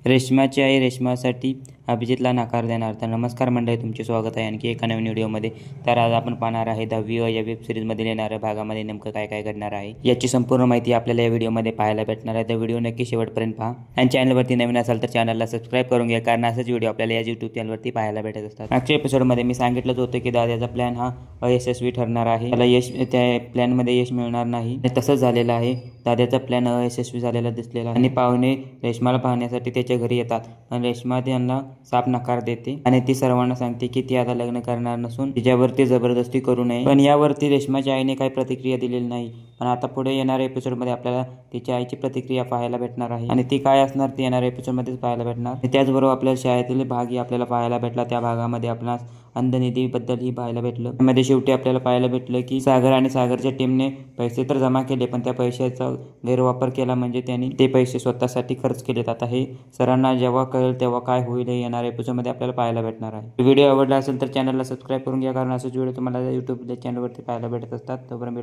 रेश्माची आई रेश्मासाठी अभिजितला नकार देणार. तर नमस्कार मंडळी, तुमचे स्वागत आहे आणखी एका नवीन व्हिडिओमध्ये. तर आज आपण पाहणार आहे 10वी या वेब सिरीजमध्ये येणाऱ्या भागामध्ये नेमकं काय काय घडणार आहे याची संपूर्ण माहिती आपल्याला या व्हिडिओमध्ये पाहायला भेटणार आहे. तर व्हिडिओ नक्की शेवटपर्यंत पहा आणि चॅनलवरती नवीन असाल तर चॅनलला सबस्क्राईब करून घ्या, कारण असाच व्हिडिओ आपल्याला या यूट्यूब चॅनलवरती पाहायला भेटत असतात. मागच्या एपिसोडमध्ये मी सांगितलंच होतं की दादाचा प्लॅन हा अयशस्वी ठरणार आहे, त्याला यश त्या प्लॅनमध्ये यश मिळणार नाही. तसंच झालेलं आहे. दादाचा प्लॅन अयशस्वी झालेला दिसलेला आणि पाहुणे रेश्माला पाहण्यासाठी त्याच्या घरी येतात. पण रेश्मा त्यांना साफ नकार देते आणि ती सर्वांना सांगते की ती आता लग्न करणार नसून तिच्यावरती जबरदस्ती करू नये. पण यावरती रेश्माच्या आईने काही प्रतिक्रिया दिलेली नाही. पण आता पुढे येणाऱ्या एपिसोडमध्ये आपल्याला तिच्या आईची प्रतिक्रिया पाहायला भेटणार आहे आणि ती काय असणार ती येणाऱ्या एपिसोडमध्येच पाहायला भेटणार. त्याचबरोबर आपल्या शाळेतील भागही आपल्याला पाहायला भेटला. त्या भागामध्ये आपणास अंधनिधीबद्दलही पाहायला भेटलं. त्यामध्ये शेवटी आपल्याला पाहायला भेटलं की सागर आणि सागरच्या टीमने पैसे तर जमा केले, पण त्या पैशाचा गैरवापर केला, म्हणजे त्यांनी ते पैसे स्वतःसाठी खर्च केलेत. आता हे सरांना जेव्हा कळेल तेव्हा काय होईल हे येणाऱ्या एपिसोडमध्ये आपल्याला पाहायला भेटणार आहे. व्हिडिओ आवडला असेल तर चॅनलला सबस्क्राईब करून घ्या, कारण असेच व्हिडिओ तुम्हाला यूट्यूब चॅनलवरती पाहायला भेटत असतात. तोपर्यंत